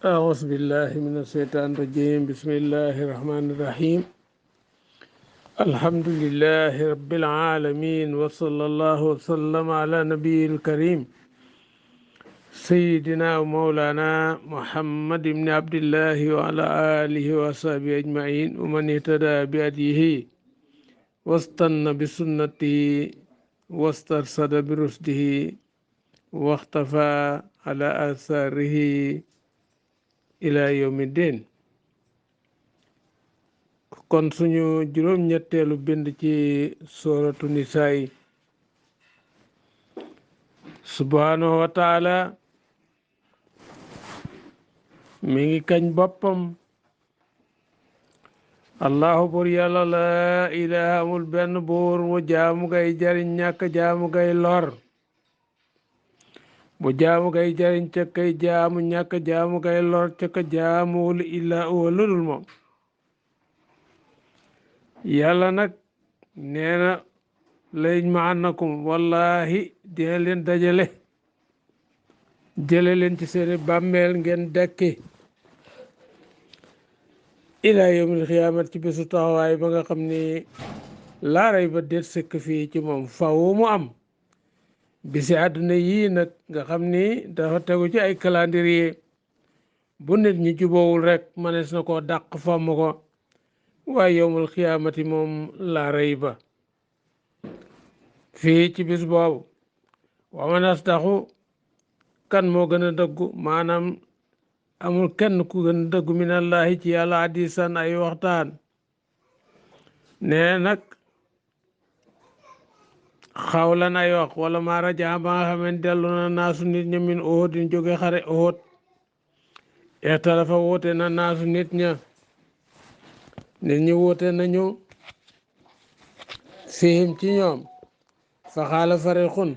أعوذ بالله من الشيطان الرجيم. بسم الله الرحمن الرحيم. الحمد لله رب العالمين، وصلى الله وسلم على نبي الكريم سيدنا ومولانا محمد بن عبد الله وعلى آله وصحبه أجمعين، ومن اهتدى بهديه واستنى بسنته واسترشد برشده واختفى على آثاره إلى يوم الدين. kon suñu juróom-ñetteelu bind ci suratu nisaa yi, subhanahu wa taala mi ngi kañ boppam. allahu bur yàlla la ilaha amul benn buur mu jaamu gay jariñ ñàkk jaamu gay lor, bu jaamu gay jariñ ca kay jaamu ñàkk jaamu gay lor ca ka jaamuwul illaa huwa ludul moom. yàlla nag nee na lañ ma annakum wallahi dina leen dajale, jële leen ci seeni bàmmeel ngeen dekki ilaa yawmil xiyaamat ci bésu taxawaay ba nga xam ni laaray ba déet sëkk fii ci moom faw mu am. bisi àdduna yii nag nga xam ni dafa tegu ci ay calendrier, bu nit ñi jubóowul rek mënees na koo dàq fomm ko, waaye yawmul xiyaamati moom laaray ba fii ci bis boobu. wa man asdaqu, kan moo gën a dëggu, maanaam amul kenn ku gën a dëggu minallahi ci yàlla hadiisan ay waxtaan. nee nag xawlan ay wax, wala ma rajaa ba nga xamee dellu na naasu nit ña min Uhud di jóge xare Uhud. ixtalafa woote na naasu nit ña, nit ñi woote nañu fihim ci ñoom. fa xaala fariqun,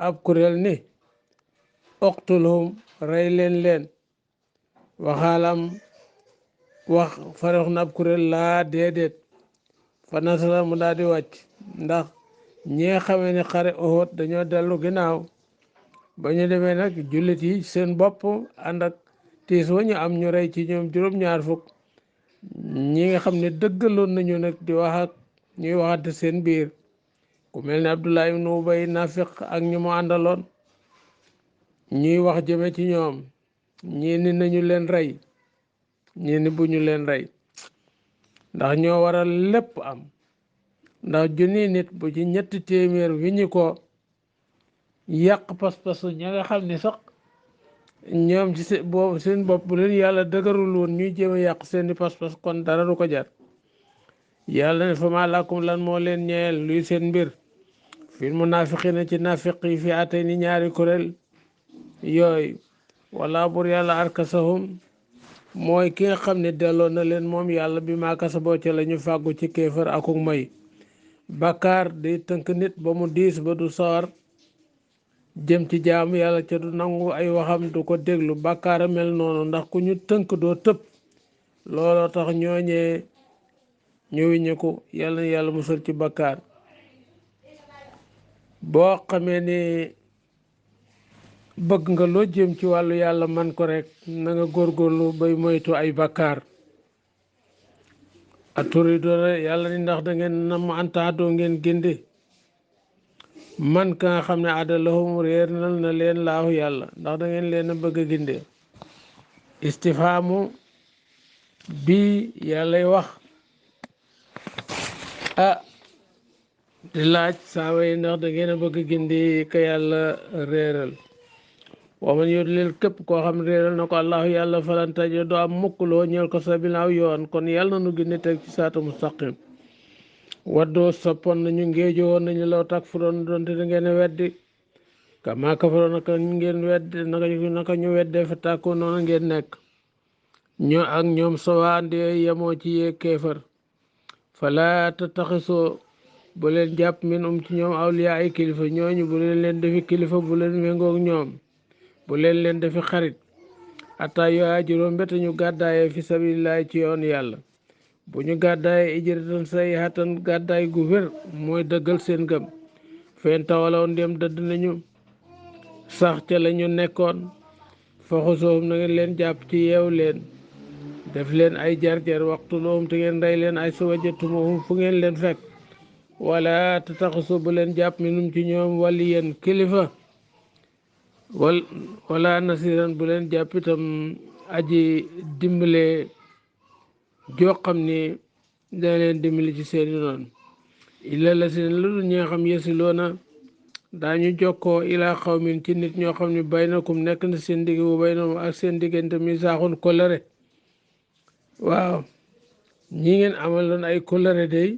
ab kuréel ni uqtuluhum, rey leen. waxaalam wax fariqun ab kuréel laa déedéet. fa nasara mu daal di wàcc, ndax ñi nga xamee ne xare Uhud dañoo dellu ginnaaw. ba ñu demee nag jullit yi seen bopp ànd ak tiis wa ñu am, ñu rey ci ñoom juróom-ñaar fukk. ñi nga xam ne dëggaloon nañu nag di wax ak ñuy waxante seen biir, ku mel ne Abdullah ibn Ubay nafiq ak ñu mu àndaloon, ñuy wax jëme ci ñoom. ñii ni nañu leen rey, ñii ni bu ñu leen rey, ndax ñoo waral lépp am. ndax junni nit bu ci ñetti téeméer wi ñu ko yàq pas-pasu ña nga xam ni sax ñoom ci seen bopp bu leen yàlla dëgërul woon ñuy jéem a yàq seeni pas-pas, kon dara du ko jar. yàlla ne fa maa lakum, lan moo leen ñeel, luy seen mbir, fil munaafiqiina ci nafiq yi, fi atay ni ñaari kuréel yooyu. wala bur yàlla arkasahum, mooy ki nga xam ne delloo na leen moom yàlla bi maa kasaboo ca la ñu fàggu ci kéefër akuk may. bàkkaar day tënk nit ba mu diis ba du sawar jëm ci jaamu yàlla ca du nangu ay waxam, du ko déglu. bàkkaar a mel noonu, ndax ku ñu tënk doo tëb. looloo tax ñooñee ñëwiñu ko. yàlla na yàlla musal ci bàkkaar. boo xamee ni bëgg nga loo jëm ci wàllu yàlla man ko rek, na nga góorgóorlu bay moytu ay bàkkaar. aturidoona, yàlla ni ndax da ngeen nam antaadoo ngeen gindi man ka nga xam ne adalahum réer nal na leen laahu yàlla, ndax da ngeen leen a bëgg a ginde. istifaamu bi yàllay wax di laaj saaba yi ndax da ngeen a bëgg a gindi ka yàlla réeral. waman yudlil, képp koo xam réeral na ko allahu yàlla, falan tajida doo am mukk loo ñeel ko sabilan yoon. kon yàlla na nu gindi teg ci saata mustaqim. waddoo soppoon nañu, ngéejoo woon nañu, law takfuroon doonte da ngeen weddi, kama kafaroon naka ngeen weddi, naka ñu weddee fa tàkkoo noonu ngeen nekk ñoo ak ñoom sawaandi yemoo ci yee kéefër. fala tattaxisoo, bu leen jàpp min ci ñoom awliya ay kilifa. ñooñu bu leen defi kilifa, bu leen méngoog ñoom, bu leen defi xarit. ataa yuhaajiroo, mbete ñu gàddaaye fi sabilillahi ci yoon yàlla. bu ñu gàddaaye ijratan sayhatan, gàddaay gu wér, mooy dëggal seen gëm. fen tawalaw ndem dëdd nañu sax ca la ñu nekkoon, fa xusoom na ngeen leen jàpp ci yeew leen def leen ay jar-jar waxtu loom te ngeen rey leen ay sa wajatumuhum fu ngeen leen fekk wala te taxasu bu leen jàpp minum ci ñoom waliyan kilifa wala nasiran bu leen jàpp itam aji dimbale joo xam ni dana leen dimbali ci seeni noonu illa la si lu dul ñi nga xam yesiloona daañu jokkoo ilaa xawmin ci nit ñoo xam ne baynakum nekk na seen digg bu baynahum ak seen diggante mi saaxun kóllëre waaw ñi ngeen amaloon ay kóllëre day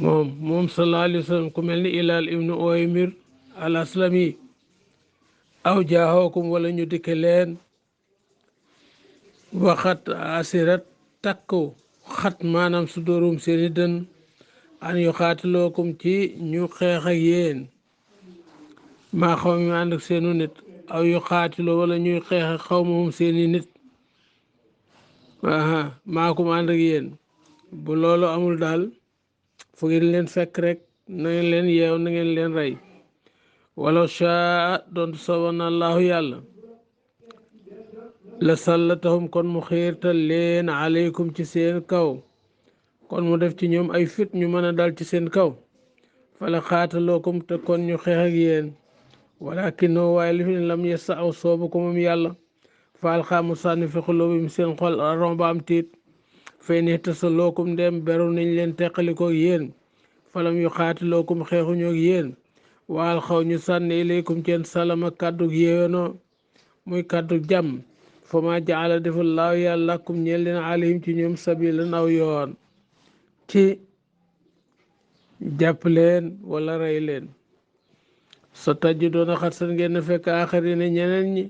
moom sallallahu alayhi wa sallam ku mel ni Ilaal ibnu Uwaymir al aslami aw jaahookum wala ñu dikke leen waxat asirat takku xat maanaam su dóorum seeni dën an yu xaatilookum ci ñu xeex ak yéen maa xaw mi ànd ak seenu nit aw yu xaatiloo wala ñuy xeex ak xaw moom seeni nit maa ko ànd ak yéen bu loolu amul daal fu ngeen leen fekk rek na ngeen leen yeew na ngeen leen rey wala shaa doon sooban na allahu yàlla la sallatahum kon mu xiirtal leen aleykum ci seen kaw kon mu def ci ñoom ay fit ñu mën a dal ci seen kaw fala xaatalookum te kon ñu xeex ak yéen walakinoo waaye li fi ne lam yessa aw soobu ko moom yàlla faal xaamu sànni fi xulóobim seen xol romba am tiit fay ne tasalookum dem beru nañ leen teqalikoo yéen falam yu xaatalookum xeexuñoo ak yéen waal xaw ñu sànni ilaykum ceen salama kàddug yéenoo muy kàddug jàmm fa ma jaala defal laaw yàlla lakum ñeel leen alayhim ci ñoom sabilan aw yoon ci jàpp leen wala rey leen sa tajj doon a xat san ngeen fekk aaxari ne ñeneen ñi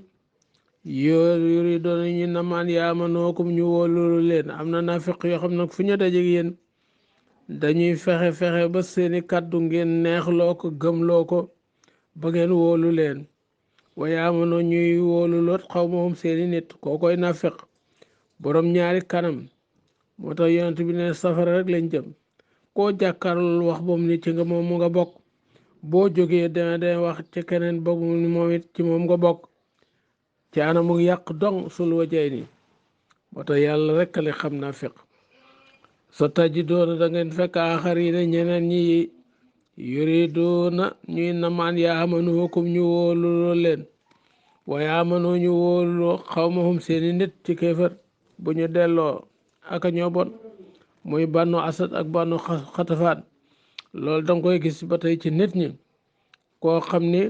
yuri doon ñu namaan yaamanookum ñu wóolulu leen am na naafiq yoo xam nag fu ñu dajeg yéen dañuy fexe ba seeni kàddu ngeen neexloo ko gëmloo ko ba ngeen wóolu leen waaye amoon ñuy wóolu loot xaw ma moom seeni nit kookoy nafiq borom ñaari kanam moo tax yonent bi ne safara rek lañ jëm koo jàkkaarlool wax boom ni ci nga moom mu nga bokk boo jógee dana wax ci keneen bokk mu moom it ci moom nga bokk ci anamu yàq dong sul wajay ni moo tax yàlla rek la xam nafiq sa taji doona da ngeen fekk aaxar yi ne ñeneen ñi yuriduuna ñuy namaan yaa amanuukum ñu wóoluloo leen waaye amanoo ñu wóoluloo xawmahum seeni nit ci kéefër bu ñu delloo aka ñoo bon muy bànnu asad ak bànnu xatafaan loolu danga koy gis ba tey ci nit ñi koo xam ni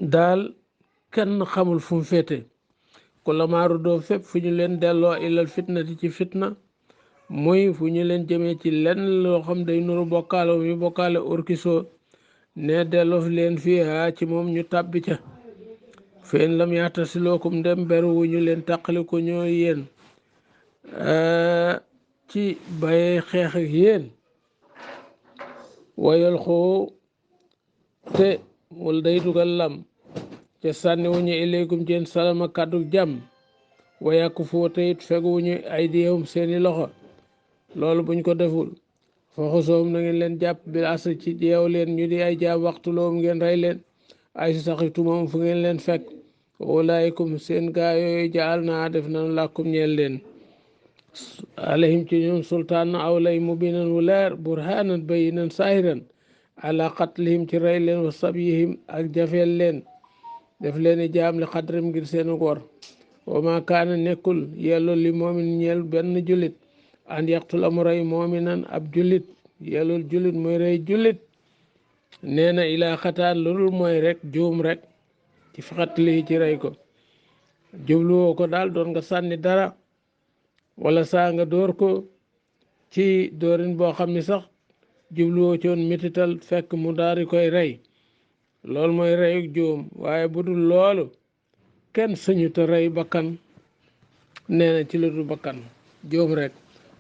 daal kenn xamul fu mu féete ku la maaru doo fépp fu ñu leen delloo ilal fitnati ci fitna muy fu ñu leen jëmee ci lenn loo xam day nuru bokkaale mu bokkaale orkiso ne delloo fi leen fii ci moom ñu tàbbi ca feen lam yaxtasilookum ndem beru wu ñu leen tàqali ko ñoo yéen ci bayee xeex ak yéen wayal xoo te wala day dugal lam ca sànni wuñu ilaykum ceen salama kàddu jàmm wayàkku foo te it fegu wuñu ay diyewum seeni loxo loolu buñ ko deful fa xusoom na ngeen leen jàpp bil asa ci jeew leen ñu di ay jaam waxtu loom ngeen rey leen ay si saxitu moom fu ngeen leen fekk walaayikum seen gaa yooyu jaal naa def nanu làkkum ñeel leen alayhim ci ñoom sultaan aw lay mubinan wu leer burhanan bayinan saahiran ala qatlihim ci rey leen wa sabyihim ak jafeel leen def leen i jaam li xadrim ngir seen góor wa ma kaana nekkul yellu li moomin ñeel benn jullit an yaqtul amu rey moominan ab jullit yellul jullit mooy rey jullit nee na ilaa xataan loolu mooy rek juum rek ci fexatli ci rey ko jubluwoo ko daal doon nga sànni dara wala saa nga dóor ko ci dóorin boo xam ni sax jubluwoo ci woon metital fekk mu daari koy rey loolu mooy reyu juum waaye bu dul loolu kenn sañu te rey bakkan nee na ci lu dul bakkan juum rek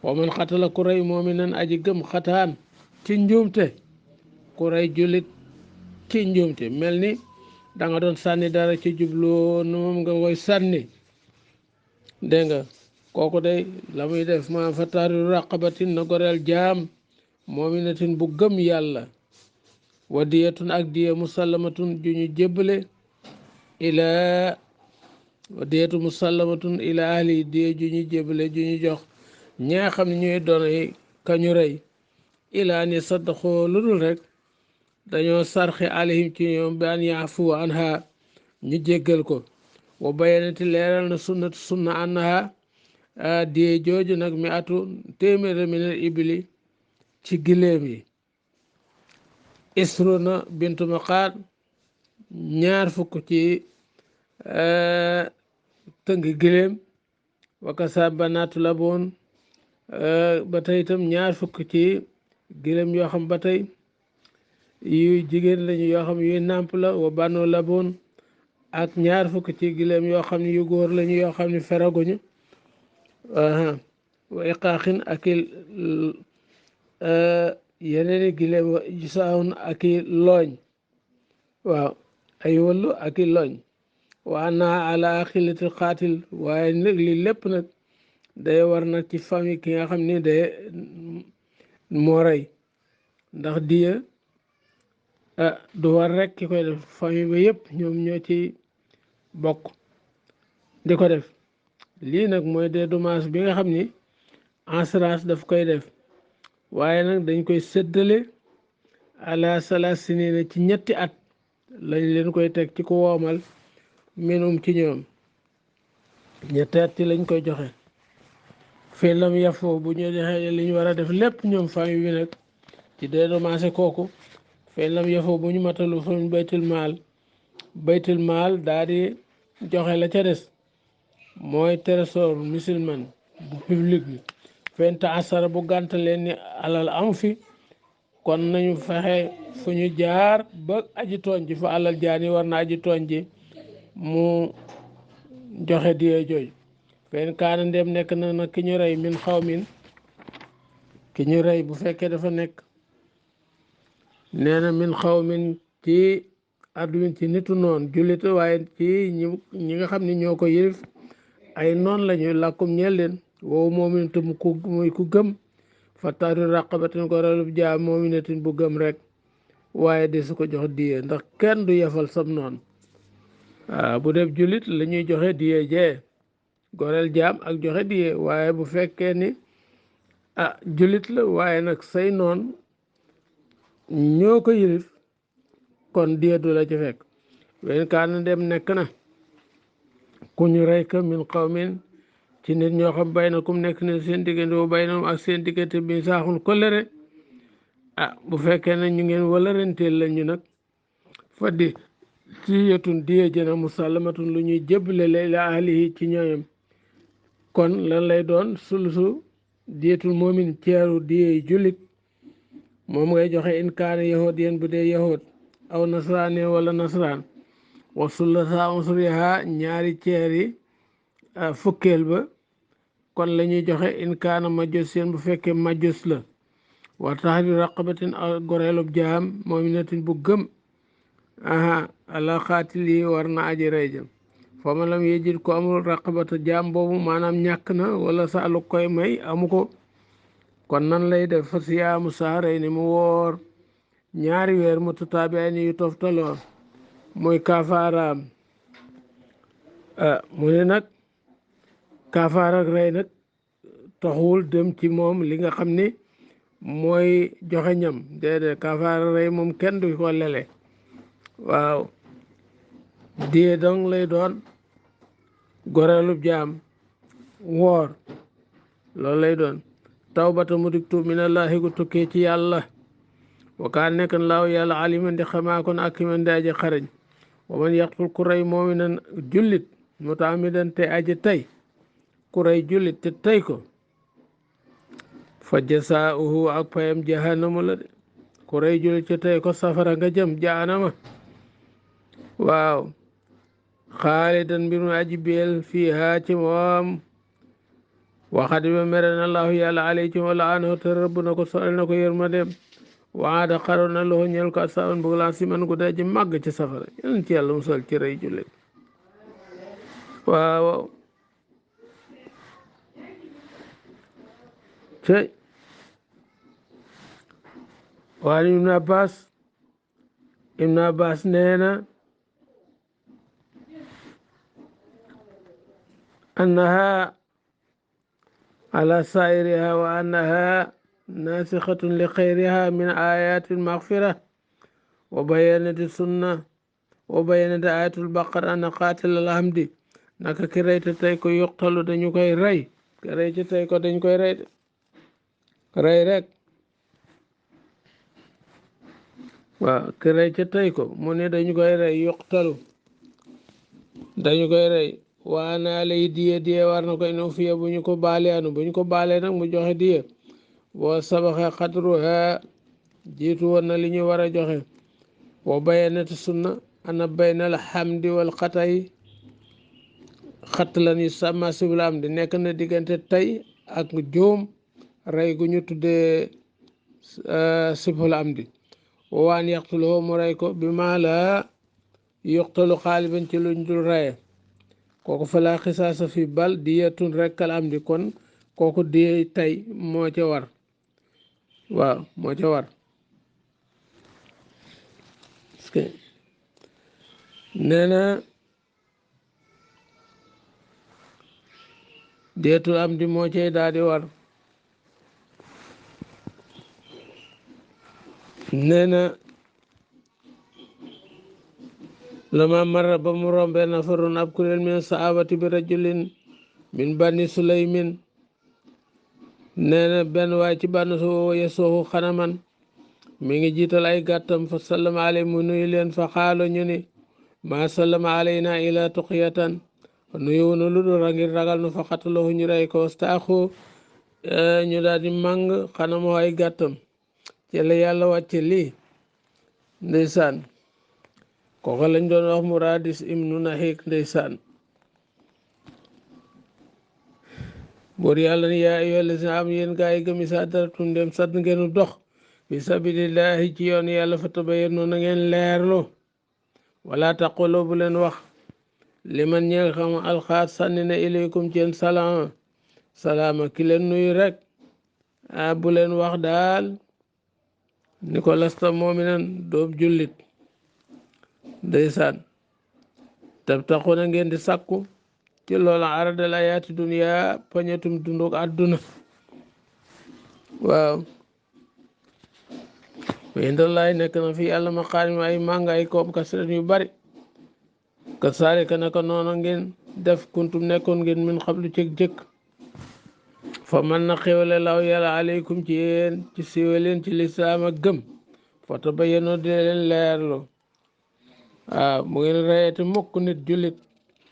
wa man xatala ku rey moominan aji gëm xataan ci njuumte ku rey jullit ci njuumte mel ni da nga doon sànni dara ci jubloo nu moom nga koy sànni dégg nga kooku day la muy def ma fa taariru raqabatin na goreel jaam moominatin bu gëm yàlla wa diyatun ak diya musallamatun ju ñu jébbale ilaa wa diyatu musallamatun ilaa ahli diya ju ñu jébbale ju ñu jox ñi nga xam ne ñooy doon kañu rey ilaa ni saddaqoo lu dul rek dañoo sarxe alayhim ci ñoom bi an yaafu anha ñu jéggal ko wa bayanati leeral na sunna annaha diye jooju nag mi atu téeméer minal ibli ci giléem yi isruna bintu maqaat ñaar fukk ci tënk giléem wakasa banaatu laboon ba tey itam ñaar fukk ci giléem yoo xam ba tey yu jigéen lañu yoo xam yuy nàmp la wa bànnoo laboon ak ñaar fukk ci giléem yoo xam ne yu góor lañu yoo xam ne feraguñu wa iqaaxin ak i yeneeni giléem wa jisaawun ak i looñ waaw ay wëllu ak i looñ wa anna ala xilati xaatil waaye nag li lépp nag day war nag ci famille ki nga xam ni day moo rey ndax diya du war rek ki koy def famille ba yëpp ñoom ñoo ci bokk di ko def lii nag mooy dédommage bi nga xam ni assurance daf koy def waaye nag dañ koy séddale ala salasinina ci ñetti at lañ leen koy teg ci ko woomal minum ci ñoom ñetti at ci lañ koy joxe fii lam yafoo bu ñu joxee li ñu war a def lépp ñoom famille bi nag ci dédommage kooku fii lam yafoo bu ñu matalu fañ baytul maal daa di joxe la ca des mooy trésor musulman bu public bi fenta asara bu gàntalee ni alal am fi kon nañu fexe fu ñu jaar ba aji tooñ ji fa alal jaani war na aji tooñ ji mu joxe diye jooj fen kaana ndem nekk na nag ki ñu rey min xaw min ki ñu rey bu fekkee dafa nekk nee na min xaw min ci adduwin ci nitu noon jullit waaye ci ñi nga xam ne ñoo ko yëlif ay noon lañu làkkum ñeel leen woowu moominatin muy ku gëm fa tahriiru raqabatin ko relub jaam moominatin bu gëm rek waaye de su ko jox diye ndax kenn du yefal sam noon waaw bu def jullit la ñuy joxe diye jee goreel jaam ak joxe diye waaye bu fekkee ni jullit la waaye nag say noon ñoo ko yëlif kon diye du la ci fekk wen kaan dem nekk na ku ñu rey ka min qawmin ci nit ñoo xam bay na kum nekk ne seen diggante bu bay na ak seen diggante bi saaxun kolere bu fekkee ne ñu ngeen wala renteel la ñu nag fa di ci yetun diye jëna musallamatun lu ñuy jébbale la ahlihi ci ñooyam kon lan lay doon sulusu diyetul moomin ceeru diye jullit moom ngay joxe in kaana yahud yéen bu dee yahud aw nasraane wala nasraan wa sulasa unsuriha ñaari ceeri fukkeel ba kon la ñuy joxe in kaana majus seen bu fekkee majus la wa tahriiru raqabatin goreelub jaam moominatin bu gëm ala xaatil yi war na aji rey jëm fa ma lam yejit ko amul raqabata jaam boobu maanaam ñàkk na wala sa lu koy may amu ko kon nan lay def fa siyaamu sahray ni mu woor ñaari weer mutataabi'ayni yu toftaloo muy kafaaraam mu ne nag kafaara ak rey nag taxul dem ci moom li nga xam ni mooy joxe ñam déedéet kafaara rey moom kenn du ko lele waaw diye dong lay doon goreelub jaam woor loolu lay doon tawbata mu dik tuub minallahi gu tukkee ci yàlla wa kaan nekk na laaw yàlla aliman di xamaa kon ak man di aji xarañ wa man yaqtul ku rey moominan jullit mutaamidan te aji tey ku rey jullit te tey ko fa jasaauhu ak payam jahannamu la de ku rey jullit te tey ko safara nga jëm jahannama waaw xaalidan mbir mu aji beel fiiha ci moom waxati ba mere na allahu yàlla alay ci wala anahu te rëbb na ko soral na ko yërmandeem waada xaroon na loxo ñeel ko asaban bug laa si man gu daji màgg ci safara yéen ci yàlla musal ci rey jullit waaw te waan ibn abbas ibn abbas nee na annaha ala sairiha wa annaha nasikhatun li xayriha min ayati almaghfira wa bayanati sunna wa bayanati ayatul baqara anna qatil alhamdi naka ki rey te tey ko yuqtalu dañu koy rey ki rey te tey ko dañ koy rey rey rek waaw ki rey te tey ko mu ne dañu koy rey yuqtalu dañu koy rey waa naa lay diye war na ko ino fiye bu ñu ko baalee anu bu ñu ko baalee nag mu joxe diye boo sabaxe xadruha jiitu woon na li ñu war a joxe wa bayanati sunna ana baynal hamdi wal xatay xatt lan yu sàmma sibul am di nekk na diggante tey ak juum rey gu ñu tuddee sibul am di waan yaqtuloo mu rey ko bi maa la yuqtalu xaaliban ci luñ dul reye kooku falaa xisaasa fi bal diyatun rekkal am di kon kooku diye tey moo ca war waaw moo ca war nee na diyetul am di moo cay daal di war nee na lama marra ba mu rombe nafarun ab kuréel min saabati bi rajulin min bani sulaymin nee na benn waay ci bànn su yesooxu xanaman mi ngi jiital ay gàttam fa sallama alay mu nuyu leen fa xaalo ñu ni maa sallama alayna ila tuqiyatan nuyu nu lu dul ngir ragal nu fa xatalahu ñu rey ko staaxu ñu daal di màng xanamoo ay gàttam ci la yàlla wàcce lii ndeysaan kooku lañ doon wax Muradis ibnu Nahik ndeysaan buur yàlla ni yaa ayyuhal lazina am yéen gaa yi gëm saa daratum dem sadd ngeenu dox fi sabilillahi ci yoon yàlla fa tabayyanu na ngeen leerlu wala taqulu bu leen wax liman ñi nga xam alxaat sànni na ilaykum ci yéen salaama ki leen nuyu rek bu leen wax daal ni ko lasta moominan doob jullit ndeysaan tabtaxuna ngeen di sàkku ci loola aradal ayaati dunya pañetum dunduk àdduna waaw wa indallahi nekk na fi yàlla maqaarim ay mànga ay koom kasret yu bari ka saalika naka noonu ngeen def kuntum nekkoon ngeen min xablu cëg jëkk fa man na xéwale law yàlla aleykum ci yéen ci siiwe leen ci lislaam ak gëm fa tabayyanoo di leen leerlu waaw mu ngeen reyete mukk nit jullit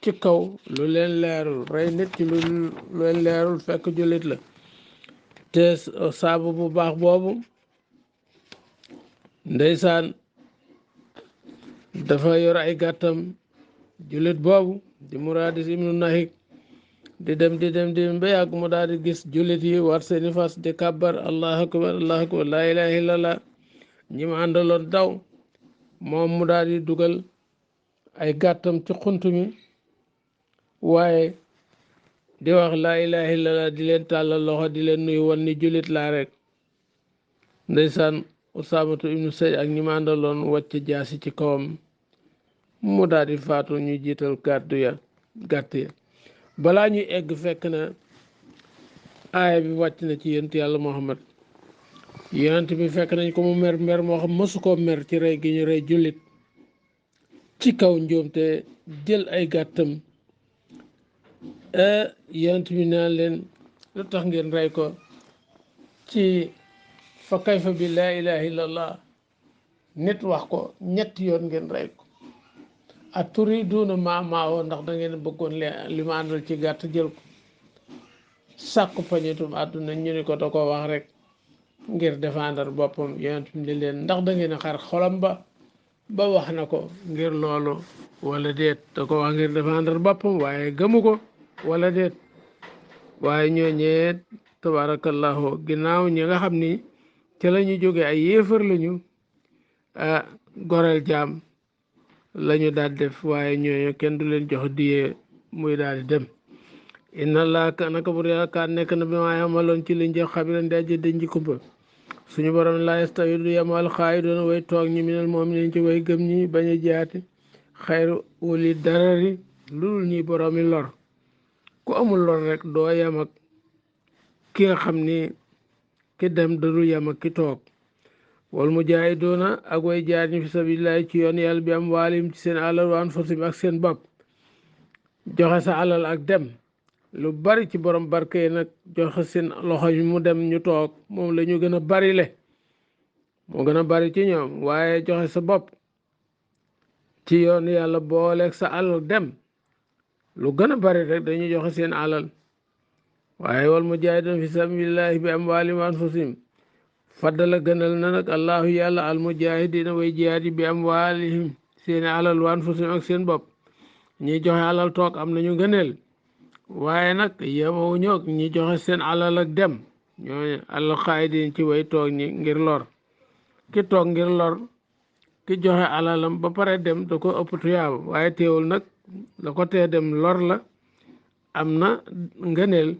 ci kaw lu leen leerul rey nit ci lu leen leerul fekk jullit la te saabu bu baax boobu ndeysaan dafa yor ay gàttam jullit boobu di Muradis ibnu Nahik di dem ba yàgg mu daal di gis jullit yi war seeni fas di kàbbar allahu akbar laa ilaha illallah ñi ma àndaloon daw moom mu daal di dugal ay gàttam ci xunt mi waaye di wax laa ilaha illallah di leen tàllal loxo di leen nuyu wan ni jullit laa rek ndeysaan Usaamatu ibnu Zayd ak ñi ma àndaloon wàcc jaasi ci kawam mu daal di faatu ñu jiital gàtt ya balaa ñuy egg fekk na aaya bi wàcc na ci yonent yàlla Muhammad yonent bi fekk nañ ko mu mer moo xam mësu koo mer ci rey gi ñu rey jullit ci kaw njuumte jël ay gàttam yonent bi naan leen lu tax ngeen rey ko ci fa kayfa bi laa ilaha illallah nit wax ko ñetti yoon ngeen rey ko a turiduuna maawoo ndax da ngeen bëggoon li ma àndal ci gàtt jël ko sàkku pañetum àdduna ñu ni ko da ko wax rek ngir défendre boppam yonent bi leen ndax da ngeen a xar xolam ba wax na ko ngir loolu wala déet da ko wax ngir défendre boppam waaye gëmu ko wala déet waaye ñooñee tabarakallahu ginnaaw ñi nga xam ni ci la ñu jóge ay yéefar lañu goreel jaam lañu daal def waaye ñooñu kenn du leen jox diyee muy daal di dem inna allah naka bur yàlla kaan nekk na bi maa yamaloon ci liñ jëf xabiran di aji dañ ji kumpa suñu borom laa yastawi du yem alxaa'iduuna way toog ñi minal mu'miniin ci way gëm ñi bañ a jaati xayru uli darari lu dul ñi boroomi lor ku amul lor rek doo yem ak ki nga xam ni ki dem dadul yem ak ki toog wal mujaahiduuna ak way jaar ñi fi sabilillahi ci yoon yàlla bi am waalim ci seen alal wa anfusihim ak seen bopp joxe sa alal ak dem lu bari ci borom barke yi nag joxe seen loxo yi mu dem ñu toog moom la ñu gën a bari le moo gën a bari ci ñoom waaye joxe sa bopp ci yoon yàlla booleeg sa alal dem lu gën a bari rek dañuy joxe seen alal waaye wal mujaahiduuna fi sabilillahi bi amwaalihim wa anfusihim faddala gënal na nag allahu yàlla al mujaahidiina way jihaad yi bi amwaalihim seeni alal wa anfusihim ak seen bopp ñi joxe alal toog am nañu gëneel waaye nag yemoo ñoog ñi joxe seen alal ak dem ñooñu alxaayidiin ci way toog ñi ngir lor ki toog ngir lor ki joxe alalam ba pare dem da ko ëpp tuyaaba waaye teewul nag da ko tee dem lor la am na ngëneel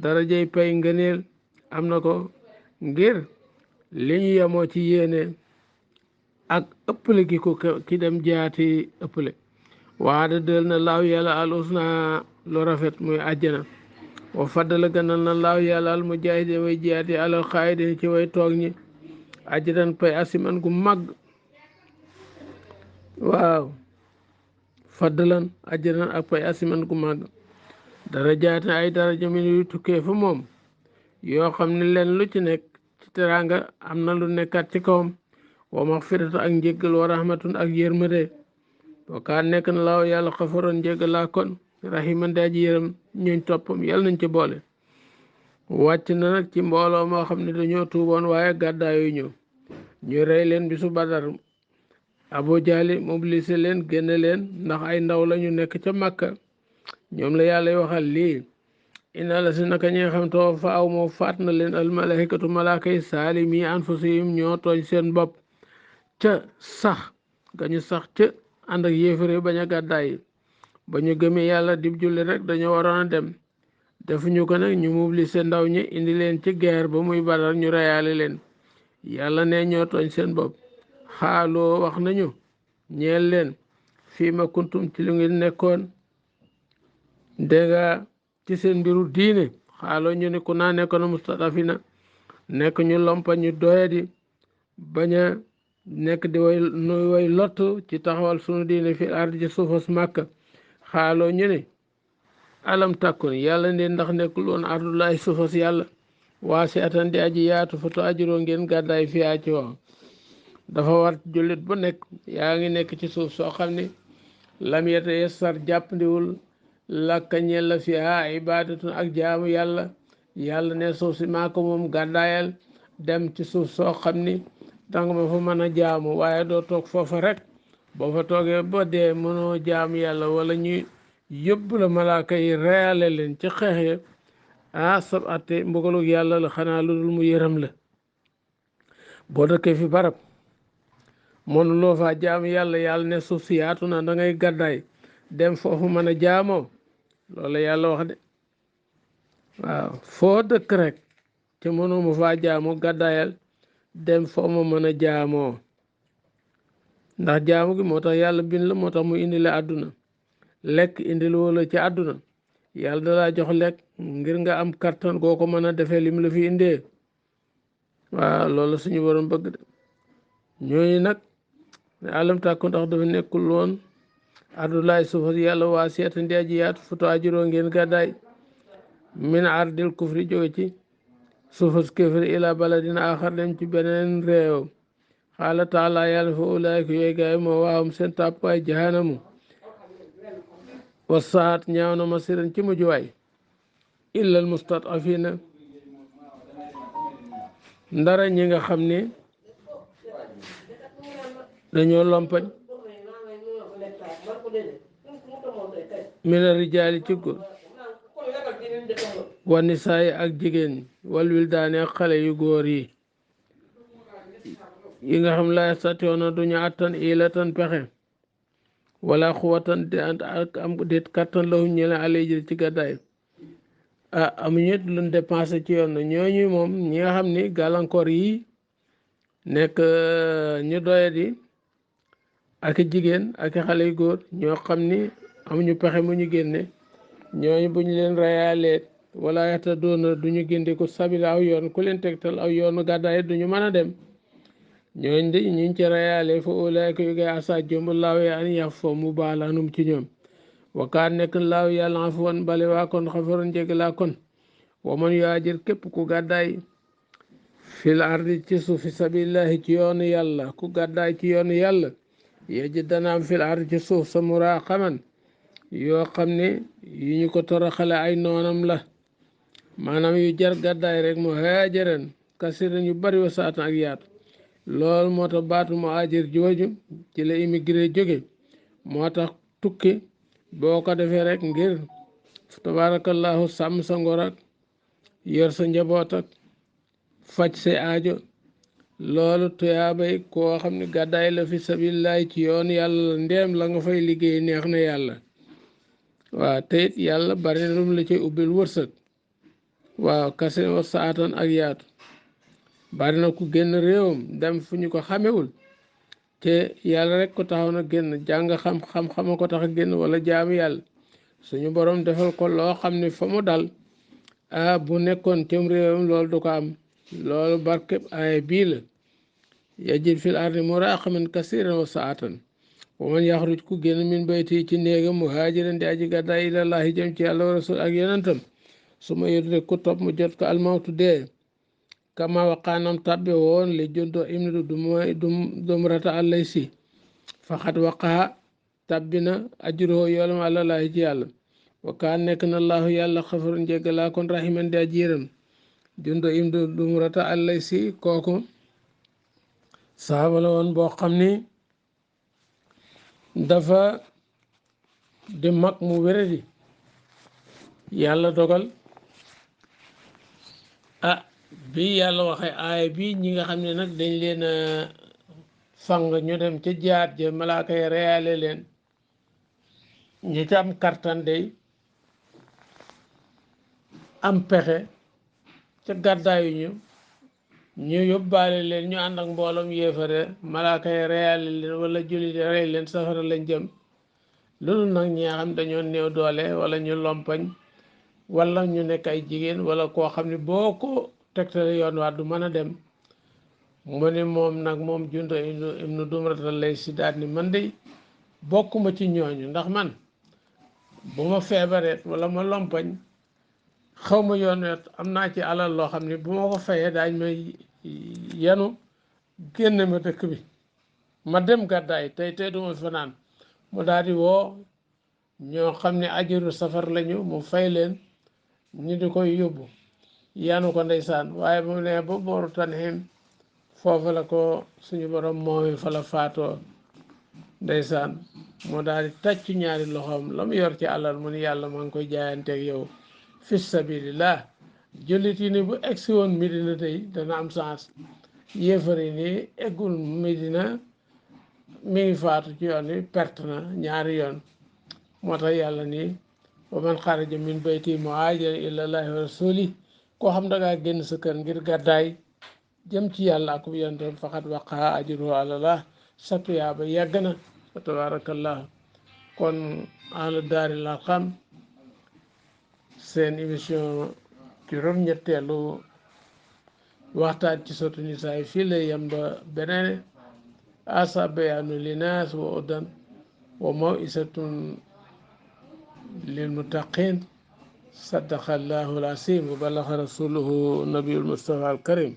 darajay pay ngëneel am na ko ngir li ñu yemoo ci yéene ak ëppale gi ko ki dem jaati ëppale waada dël na laaw yàlla al usna lu rafet muy àjjana wa faddala gënal na laaw yàlla al mujaahidiin way jiyaati alal xaayidiin ci way toog ñi ajran pay asiman gu mag waaw faddalan ajran ak pay asiman gu mag darajaat ay daraja min yu tukkee fa moom yoo xam ne leen lu ci nekk ci teraanga am na lu nekkaat ci kawam wa maxfiratu ak njéggal wa rahmatun ak yërmande wakaa nekk na laaw yàlla xafaroon njéggalaa kon rahiman daa ji yërëm ñooñ toppam yàlla nañ ci boole wàcc na nag ci mbooloo moo xam ne dañoo tuuboon waaye gàddaayu ñëw ñu rey leen bisu badar Abu Jaali mobilisé leen génne leen ndax ay ndaw lañu nekk ca Makka ñoom la yàlla waxal lii inna la si naka ñi nga xam too fa aw moo faat na leen almalaikatu malaaka yi saalimi anfusihim ñoo tooñ seen bopp ca sax gañu sax ca ànd ak yéefare bañ a gàddaay ba ñu gëmee yàlla dib julli rek dañoo waroon a dem defuñu ko nag ñu mobilisé ndaw ñi indi leen ci guerre ba muy badar ñu reyaale leen yàlla ne ñoo tooñ seen bopp xaaloo wax nañu ñeel leen fii ma kuntum ci lu ngeen nekkoon dégga ci seen mbiru diine xaaloo ñu ne ku naa nekkoon mustadafina nekk ñu lompa ñu doyadi bañ a nekk di way lott ci taxawal sunu diine fi ardi ci suufas màkka xaaloo ñu ne alam tàkkun yàlla ne ndax nekkul woon ardullahi suufas yàlla waasi atan di aji yaatu fa to ajuroo ngeen gàddaay fi aa ci wax dafa war jullit bu nekk yaa ngi nekk ci suuf soo xam ne lam yeta yessar jàppandiwul lakka ñel la fi aa ibadatun ak jaamu yàlla yàlla ne suuf si maa ko moom gàddaayal dem ci suuf soo xam ni danga ma fa mën a jaamu waaye doo toog foofa rek boo fa toogee ba dee mënoo jaamu yàlla wala ñu yóbbu la malaaka yi reyale leen ci xeexe sab atte mbugalug yàlla la xanaa lu dul mu yërëm la boo dëkkee fi barab mënuloo faa jaamu yàlla yàlla ne suuf si yaatu na da ngay gàddaay dem foofu mën a jaamoo loolu yàlla wax de waaw foo dëkk rek te mënoo ma faa jaamoo gàddaayal dem foo ma mën a jaamoo ndax jaamu gi moo tax yàlla bind la moo tax mu indi la àdduna lekk indi la wala ci àdduna yàlla dalaa jox lekk ngir nga am kattan goo ko mën a defee lim la fi indee waaw loolu suñu borom bëgg de ñooñu nag alam tàkku ndax dafa nekkul woon ardulaay suufas yàlla waa seeta ndi aji yaatu futo ajuroo ngeen gàddaay min ardil kufri jóge ci suufas kéfri ila baladin axar dem ci beneen réew xaala taala yàlla fa ulaayka yooyu gaay moo waawam seen tàppaay jahanamu wasaat ñaaw na masiran ci mujjuwaay illal mustadafina ndara ñi nga xam ne dañoo lompañ mina rijaali ci góor wa nisaay ak jigéen ñi wal wildaani ak xale yu góor yi nga xam la yastatiyoona duñu attan ilatan pexe wala xuwatan ak am déet kattan lahum ñele alay jël ci gàddaay amuñu it luñ dépensé ci yoon ñooñu moom ñi nga xam ni gàllankoor yi nekk ñu doyadi ak i jigéen ak i xale yu góor ñoo xam ni amuñu pexe mu ñu génne ñooñu bu ñu leen rayaalee wala yata doona du ñu gindi ko sabila aw yoon ku leen tegtal aw yoonu gàddaay du ñu mën a dem ñooñ di ñuñ ci rayaalee fa ulaayka yu gay asa jomb laaw ya an yaf fo mu baalanum ci ñoom wakaan nekk laaw yàlla nga fa woon bale waa kon xafaroon jég laa kon waman yuhaajir képp ku gàddaay fil ardi ci suufi sabilillahi ci yoonu yàlla ku gàddaay ci yoonu yàlla yejji danaam fil ardi ci suuf sa muraqaman yoo xam ne yu ñu ko toroxale ay noonam la maanaam yu jar gàddaay rek mu haajaran kasiran yu bari wa saatan ak yaatu loolu moo tax baatu mu haajir jooju ci la immigré jóge moo tax tukki boo ko defee rek ngir tabarakallahu sàmm sa ngor ak yor sa njaboot ak faj sa aajo loolu tuyaabay koo xam ne gàddaay la fi sabilillahi ci yoon yàlla la ndeem la nga fay liggéey neex na yàlla waaw te it yàlla bari na lu la ci ubbil wërsëg waaw kase wa saatan ak yaatu bari na ku génn réewam dem fu ñu ko xamewul te yàlla rek ko taxaw na génn jàng xam-xama ko tax a génn wala jaamu yàlla suñu borom defal ko loo xam ne fa mu dal bu nekkoon cëm réewam loolu du ko am loolu barkeb ay bii la yajid fil ardi muraqaman kasiran wa saatan wa man yaxruj ku génn min bayti ci néegam muhaajiran di aji gàddaay ilallaahi jëm ci yàlla wa rasul ak yonentam su ma yudrik ku topp mu jot ko almawtu dee kama waqaanam tabbe woon li jundo ibnu dumrata allaysi faxat waqaa tabbina ajruhu yoolam àlallaahi ci yàlla wa kaan nekk na allahu yàlla xafarun jéggalaa kon rahiman di aji yërëm jundo ibnu dumrata allaysi kooku saaba la woon boo xam ni dafa di mag mu wéradi yàlla dogal bi yàlla waxee aaya bi ñi nga xam ne nag dañ leen a fang ñu dem ca jaat ja malaaka yi reyaale leen ñi ca am kartan day am pexe ca gàddaayu ñu yóbbaale leen ñu ànd ak mbooloom yéefare malaaka yi reyaale leen wala jullit rey leen safara lañ jëm loolu nag ñi nga xam dañoo néew doole wala ñu lompañ wala ñu nekk ay jigéen wala koo xam ne boo ko tegtale yoon waa du mën a dem mu ne moom nag moom jundo ibnu dumrata lay si daat ni man de bokkuma ci ñooñu ndax man bu ma feebareet wala ma lompañ xaw ma yoon wet am naa ci alal loo xam ne bu ma ko fayee daañ may yanu génne ma dëkk bi ma dem gàddaay tey duma fanaan mu daal di woo ñoo xam ne ajiru safar lañu mu fay leen ñu di koy yóbbu yanu ko ndeysaan waaye ba mu ne ba booru Tanhim foofu la ko suñu borom moomi fa la faatoo ndeysaan mu daal di tàccu ñaari loxoom la mu yor ci alal mu ni yàlla maa ngi koy jaayanteeg yow fi sabilillah jullit yi ni bu egsi woon Medina tey dana am chance yéefar yi ni eggul Medina mi ngi faatu ci yoon wi perte na ñaari yoon moo tax yàlla ni wa man xaraja min bayti muhaajiran ilallahi wa rasuli koo xam dangaa génn sa kër ngir gàddaay jëm ci yàlla ak yonentam faqat waqaa ajruhu alallah sa tuyaaba yàgg na fa tabarakallah kon ahlu daaril arqam seen émission juróom-ñetteelu waxtaan ci sotu nisaa fii lay yem ba beneen asa bayaanu linaas wa udan wa mawisatun lil muttaqin sadaqa allahu al asim wa balaxa rasuluhu nabiyul mustafa al karim